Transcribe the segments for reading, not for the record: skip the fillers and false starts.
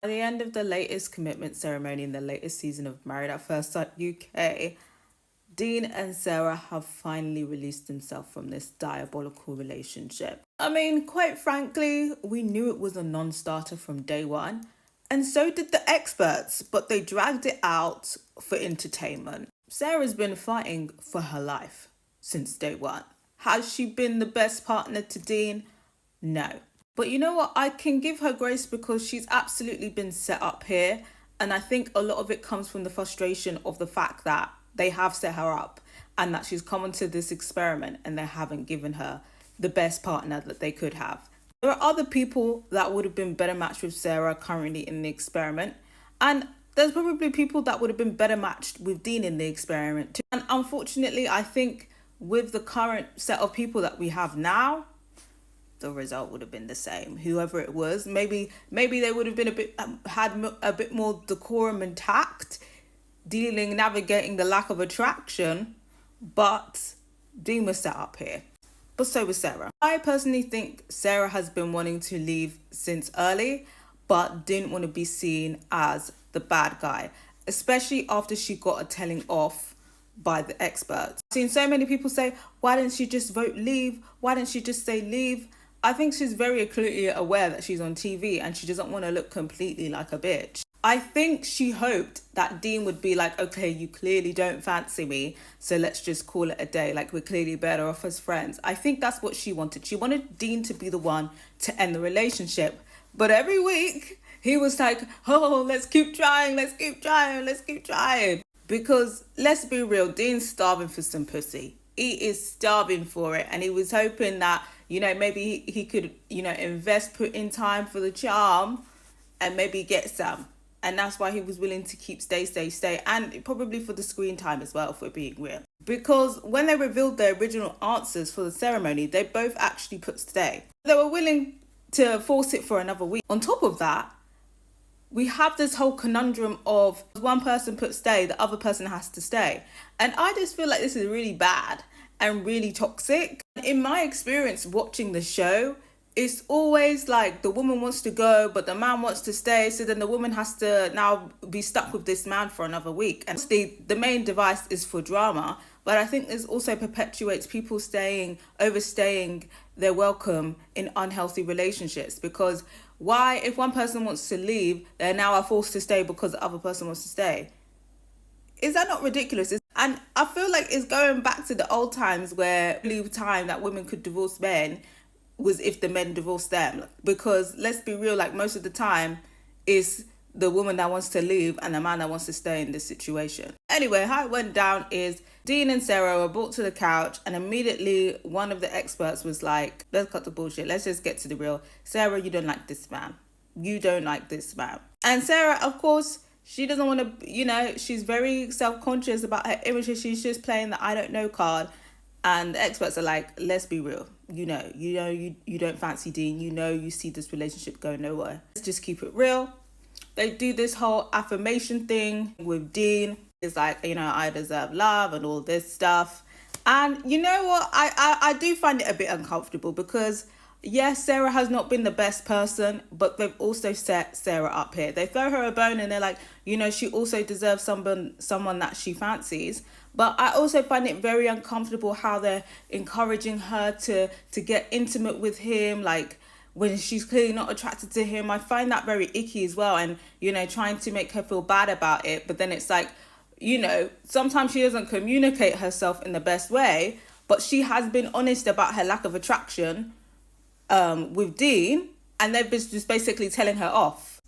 At the end of the latest commitment ceremony in the latest season of Married at First Sight UK, Dean and Sarah have finally released themselves from this diabolical relationship. I mean, quite frankly, we knew it was a non starter from day one, and so did the experts, but they dragged it out for entertainment. Sarah's been fighting for her life since day one. Has she been the best partner to Dean? No. But you know what? I can give her grace because she's absolutely been set up here. And I think a lot of it comes from the frustration of the fact that they have set her up and that she's come into this experiment and they haven't given her the best partner that they could have. There are other people that would have been better matched with Sarah currently in the experiment. And there's probably people that would have been better matched with Dean in the experiment too. And unfortunately, I think with the current set of people that we have now, the result would have been the same. Whoever it was, maybe they would have been had a bit more decorum and tact, navigating the lack of attraction. But Dean was set up here. But so was Sarah. I personally think Sarah has been wanting to leave since early, but didn't want to be seen as the bad guy, especially after she got a telling off by the experts. I've seen so many people say, why didn't she just vote leave? Why didn't she just say leave? I think she's very clearly aware that she's on TV and she doesn't want to look completely like a bitch. I think she hoped that Dean would be like, okay, you clearly don't fancy me, so let's just call it a day. Like, we're clearly better off as friends. I think that's what she wanted. She wanted Dean to be the one to end the relationship. But every week, he was like, oh, let's keep trying, let's keep trying, let's keep trying. Because let's be real, Dean's starving for some pussy. He is starving for it. And he was hoping that, maybe he could, put in time for the charm and maybe get some. And that's why he was willing to keep stay. And probably for the screen time as well, if we're being real. Because when they revealed their original answers for the ceremony, they both actually put stay. They were willing to force it for another week. On top of that, we have this whole conundrum of one person put stay, the other person has to stay. And I just feel like this is really bad and really toxic. In my experience watching the show, it's always like the woman wants to go, but the man wants to stay. So then the woman has to now be stuck with this man for another week. And the main device is for drama. But I think this also perpetuates people overstaying their welcome in unhealthy relationships. Because why, if one person wants to leave, they now are forced to stay because the other person wants to stay? Is that not ridiculous? And I feel like it's going back to the old times where the time that women could divorce men was if the men divorced them. Because let's be real, like most of the time it's the woman that wants to leave and the man that wants to stay in this situation. Anyway, how it went down is Dean and Sarah were brought to the couch and immediately one of the experts was like, let's cut the bullshit. Let's just get to the real. Sarah, you don't like this man. You don't like this man. And Sarah, of course, she doesn't want to, she's very self-conscious about her image. She's just playing the I don't know card. And the experts are like, let's be real. You don't fancy Dean. You see this relationship going nowhere. Let's just keep it real. They do this whole affirmation thing with Dean. It's like, I deserve love and all this stuff. And you know what? I do find it a bit uncomfortable because, yes, Sarah has not been the best person, but they've also set Sarah up here. They throw her a bone and they're like, she also deserves someone that she fancies. But I also find it very uncomfortable how they're encouraging her to get intimate with him, like when she's clearly not attracted to him. I find that very icky as well. And, trying to make her feel bad about it. But then it's like, sometimes she doesn't communicate herself in the best way, but she has been honest about her lack of attraction with Dean, and they've been just basically telling her off.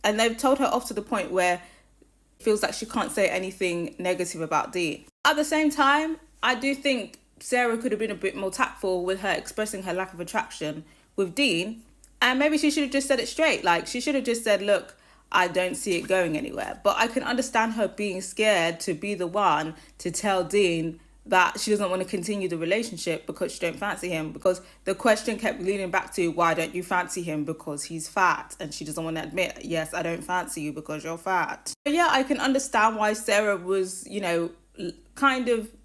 And they've told her off to the point where it feels like she can't say anything negative about Dean. At the same time, I do think Sarah could have been a bit more tactful with her expressing her lack of attraction with Dean. And maybe she should have just said it straight. Like, she should have just said, look, I don't see it going anywhere. But I can understand her being scared to be the one to tell Dean that she doesn't want to continue the relationship because she don't fancy him. Because the question kept leading back to, why don't you fancy him? Because he's fat. And she doesn't want to admit, yes, I don't fancy you because you're fat. But yeah, I can understand why Sarah was,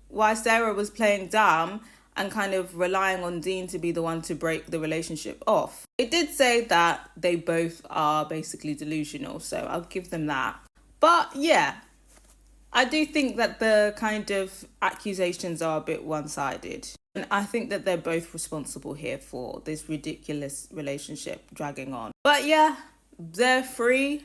why Sarah was playing dumb and kind of relying on Dean to be the one to break the relationship off. It did say that they both are basically delusional, so I'll give them that. But yeah, I do think that the kind of accusations are a bit one-sided. And I think that they're both responsible here for this ridiculous relationship dragging on. But yeah, they're free.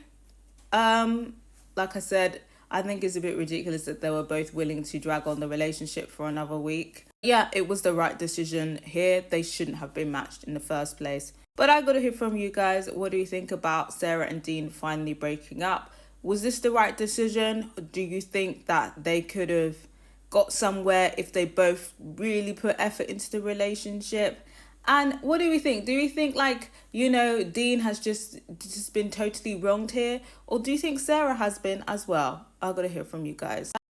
Like I said, I think it's a bit ridiculous that they were both willing to drag on the relationship for another week. Yeah, it was the right decision here. They shouldn't have been matched in the first place. But I gotta hear from you guys. What do you think about Sarah and Dean finally breaking up? Was this the right decision? Do you think that they could have got somewhere if they both really put effort into the relationship? And what do we think? Do you think, like, Dean has just been totally wronged here? Or do you think Sarah has been as well? I gotta hear from you guys.